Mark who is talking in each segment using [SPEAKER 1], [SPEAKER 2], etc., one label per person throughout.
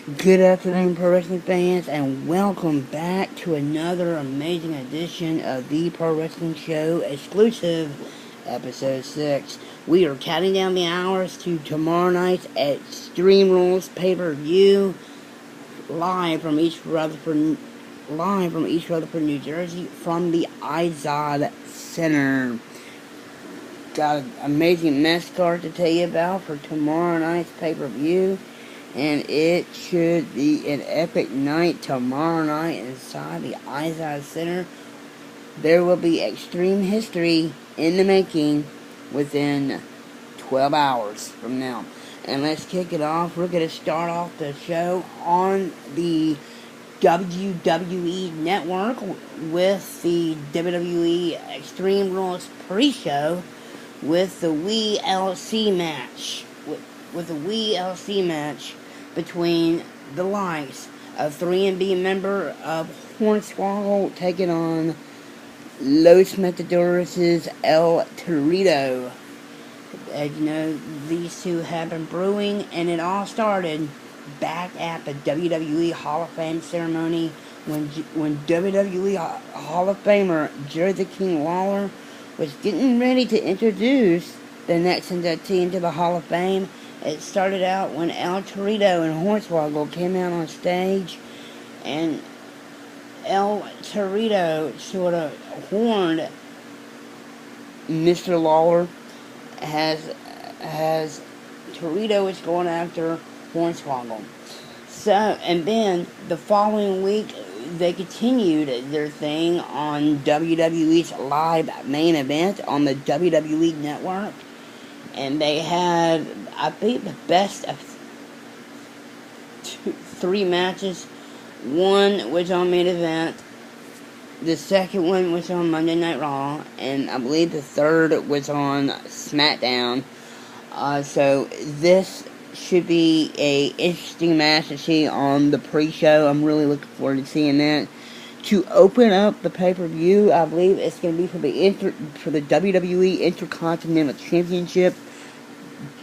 [SPEAKER 1] Good afternoon, Pro Wrestling fans, and welcome back to another amazing edition of the Pro Wrestling Show exclusive episode 6. We are counting down the hours to tomorrow night's Extreme Rules pay-per-view live from East Rutherford, New Jersey, from the Izod Center. Got an amazing match card to tell you about for tomorrow night's pay-per-view. And it should be an epic night tomorrow night inside the Izod Center. There will be extreme history in the making within 12 hours from now. And let's kick it off. We're going to start off the show on the WWE Network with the WWE Extreme Rules pre-show with the WeLC match. With the WeLC match between the likes of 3MB member of Hornswoggle taking on Los Matadores' El Torito. As you know, these two have been brewing, and it all started back at the WWE Hall of Fame ceremony when WWE Hall of Famer Jerry the King Lawler was getting ready to introduce the next inductee into the Hall of Fame. It started out when El Torito and Hornswoggle came out on stage, and El Torito sort of warned Mr. Lawler as Torito is going after Hornswoggle. So, and then the following week, they continued their thing on WWE's live main event on the WWE Network. And they had, I think, the best of three matches. One was on main event. The second one was on Monday Night Raw. And I believe the third was on SmackDown. So this should be a interesting match to see on the pre-show. I'm really looking forward to seeing that. To open up the pay-per-view, I believe it's going to be for the WWE Intercontinental Championship.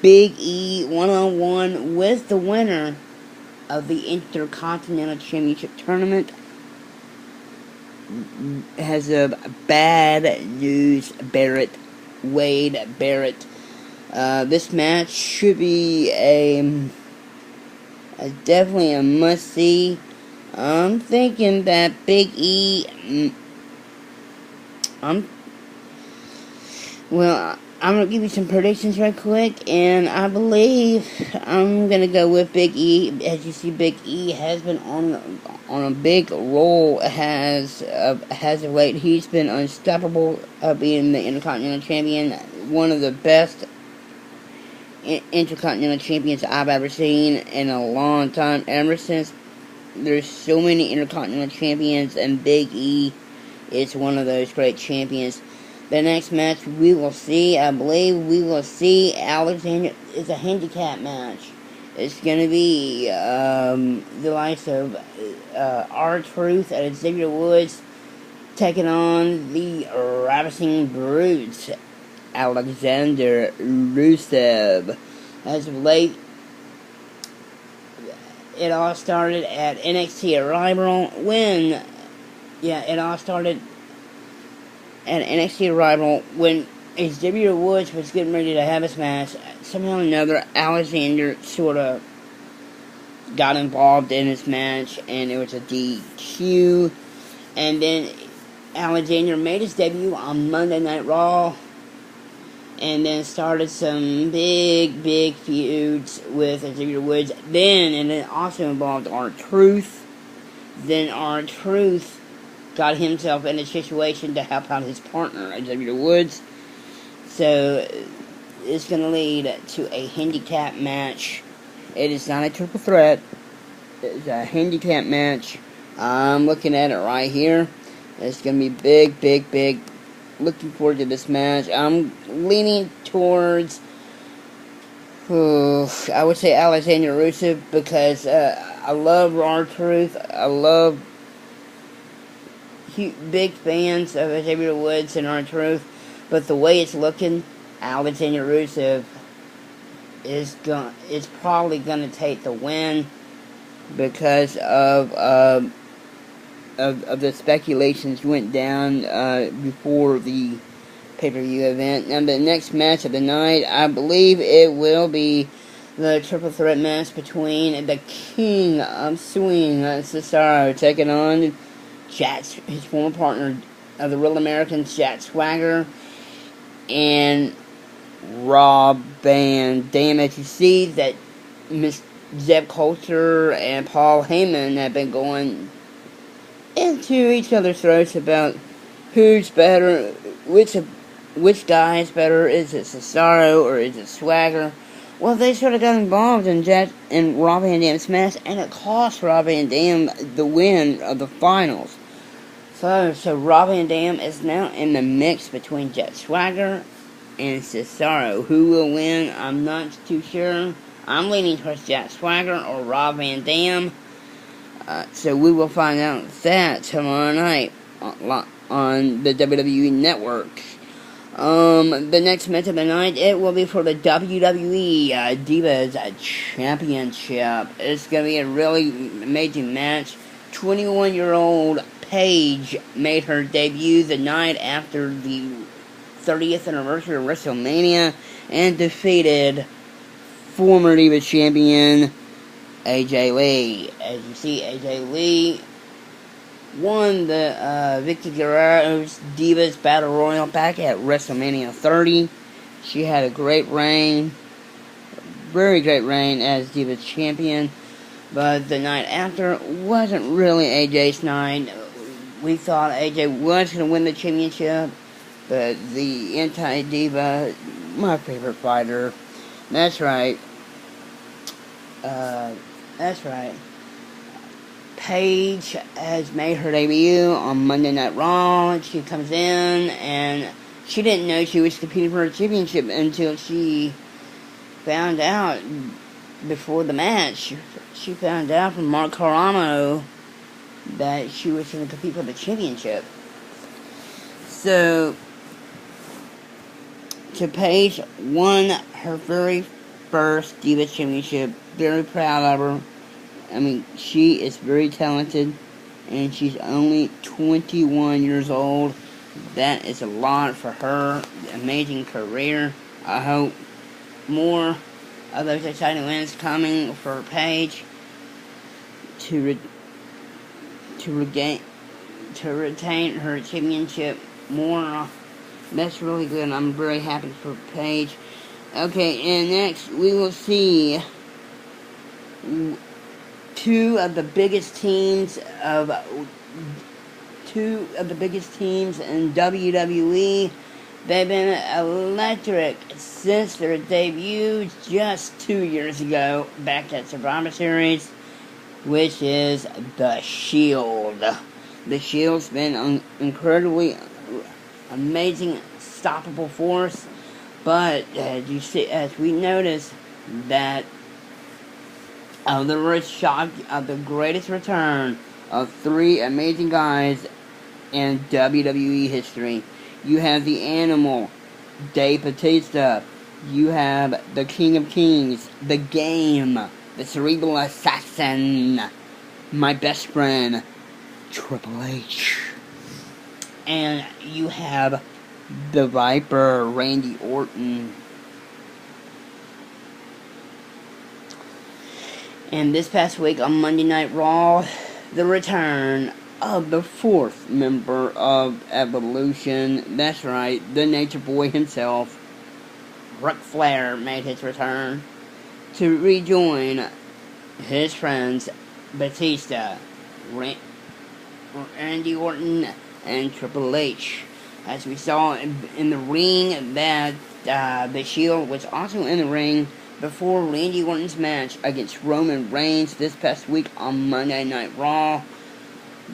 [SPEAKER 1] Big E one-on-one with the winner of the Intercontinental Championship tournament. Has a bad news, Wade Barrett. This match should be definitely a must-see. I'm thinking that Big E, I'm going to give you some predictions right quick, and I believe I'm going to go with Big E. As you see, Big E has been on a big roll as of late. He's been unstoppable, being the Intercontinental Champion, one of the best Intercontinental Champions I've ever seen in a long time, ever since there's so many Intercontinental Champions, and Big E is one of those great champions. The next match we will see, I believe we will see Alexander. It's a handicap match. It's going to be the likes of R-Truth and Xavier Woods taking on the Ravishing Brutes, Alexander Rusev. As of late, it all started at NXT Arrival when Xavier Woods was getting ready to have his match. Somehow or another, Alexander sort of got involved in his match, and it was a DQ. And then Alexander made his debut on Monday Night Raw, and then started some big feuds with Xavier Woods. And it also involved R-Truth. Then R-Truth got himself in a situation to help out his partner, Xavier Woods. So it's going to lead to a handicap match. It is not a triple threat. It's a handicap match. I'm looking at it right here. It's going to be big. Looking forward to this match. I'm leaning towards, I would say Alexander Rusev, because I love R-Truth. I love big fans of Xavier Woods and R-Truth, but the way it's looking, Alexander Rusev is probably gonna take the win. because of the speculations went down before the pay-per-view event. Now, the next match of the night, I believe it will be the triple threat match between the King of Swing, Cesaro, taking on his former partner of the Real Americans, Jack Swagger, and Rob Van Dam. As you see that Miss Zeb Coulter and Paul Heyman have been going into each other's throats about who's better, which guy is better. Is it Cesaro or is it Swagger? Well, they sort of got involved in Rob Van Dam's match, and it cost Rob Van Dam the win of the finals. So Rob Van Dam is now in the mix between Jack Swagger and Cesaro. Who will win? I'm not too sure. I'm leaning towards Jack Swagger or Rob Van Dam. So we will find out that tomorrow night on the WWE Network. The next match of the night, it will be for the WWE Divas Championship. It's going to be a really amazing match. 21-year-old Paige made her debut the night after the 30th anniversary of WrestleMania and defeated former Divas Champion AJ Lee. As you see, AJ Lee won the Victor Guerrero's Divas Battle Royal back at WrestleMania 30. She had a great reign, very great reign as Divas Champion, but the night after wasn't really AJ's night. We thought AJ was going to win the championship, but the anti-diva, my favorite fighter, that's right, Paige has made her debut on Monday Night Raw. She comes in, and she didn't know she was competing for a championship until she found out before the match. She found out from Mark Carano that she was going to compete for the championship. So, Paige won her very first Divas Championship. Very proud of her. I mean, she is very talented, and she's only 21 years old. That is a lot for her. Amazing career. I hope more of those exciting wins coming for Paige to retain her championship more. That's really good. I'm very happy for Paige. Okay, and next we will see two of the biggest teams in WWE. They've been electric since their debut just 2 years ago back at Survivor Series, which is The Shield. The Shield's been an incredibly amazing, unstoppable force, but as we notice that the greatest return of three amazing guys in WWE history. You have the Animal, Dave Bautista. You have the King of Kings, The Game, the Cerebral Assassin, my best friend, Triple H. And you have the Viper, Randy Orton. And this past week on Monday Night Raw, the return of the fourth member of Evolution. That's right, the Nature Boy himself, Ric Flair, made his return to rejoin his friends Batista, Randy Orton, and Triple H. As we saw in the ring, that the Shield was also in the ring before Randy Orton's match against Roman Reigns this past week on Monday Night Raw,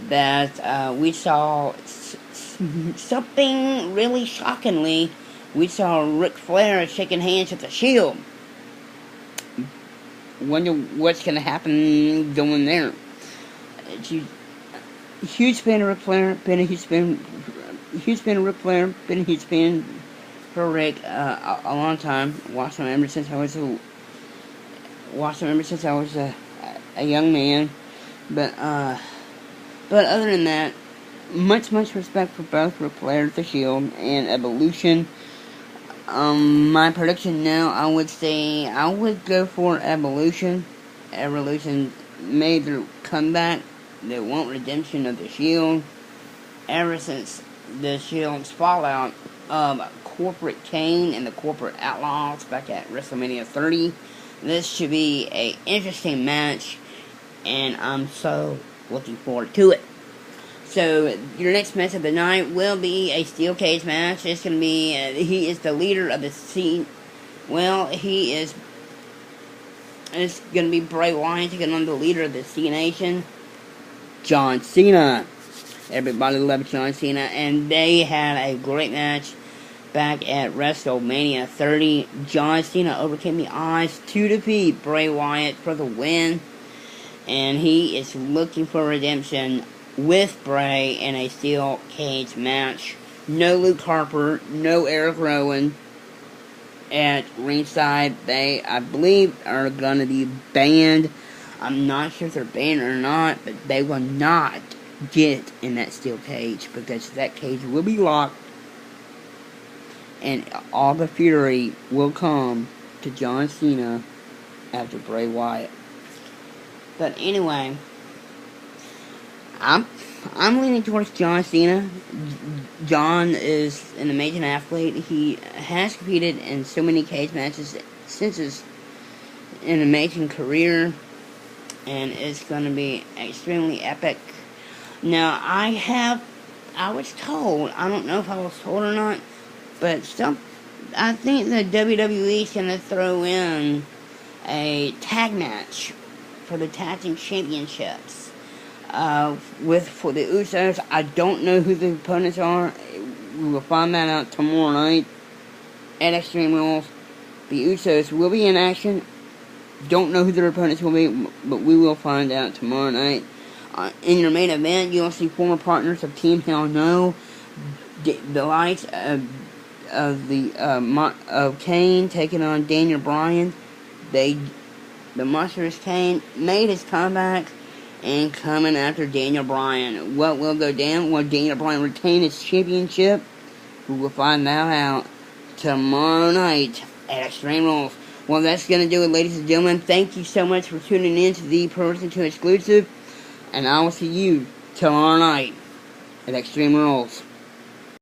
[SPEAKER 1] that we saw something really shockingly. We saw Ric Flair shaking hands with the Shield. Wonder what's going to happen going there. Huge fan of Ric Flair, been a huge fan of Ric Flair, been a huge fan for Rick a long time. Watched him ever since I was a young man. But other than that, much respect for both Ric Flair, The Shield, and Evolution. My prediction now, I would say I would go for Evolution. Evolution made their comeback. They want redemption of The Shield. Ever since The Shield's fallout of Corporate Kane and the Corporate Outlaws back at WrestleMania 30. This should be an interesting match, and I'm so looking forward to it. So, your next match of the night will be a steel cage match. It's going to be, he is the leader of the scene. Well, it's going to be Bray Wyatt taking on the leader of the C Nation, John Cena. Everybody loves John Cena, and they had a great match back at WrestleMania 30. John Cena overcame the odds to defeat Bray Wyatt for the win, and he is looking for redemption with Bray in a steel cage match. No Luke Harper, no Eric Rowan at ringside. They, I believe, are going to be banned. I'm not sure if they're banned or not, but they will not get in that steel cage, because that cage will be locked, and all the fury will come to John Cena after Bray Wyatt. But anyway, I'm leaning towards John Cena. John is an amazing athlete. He has competed in so many cage matches since an amazing career, and it's going to be extremely epic. Now, I was told, I don't know if I was told or not, but I think the WWE is going to throw in a tag match for the tag team championships for the Usos. I don't know who the opponents are. We will find that out tomorrow night at Extreme Rules. The Usos will be in action. Don't know who their opponents will be, but we will find out tomorrow night. In your main event, you'll see former partners of Team Hell No, the likes of Kane taking on Daniel Bryan. The Monstrous Kane made his comeback and coming after Daniel Bryan. What will go down? Will Daniel Bryan retain his championship? We will find that out tomorrow night at Extreme Rules. Well, that's going to do it, ladies and gentlemen. Thank you so much for tuning in to the Pro Wrestling 2 exclusive. And I will see you tomorrow night at Extreme Rules.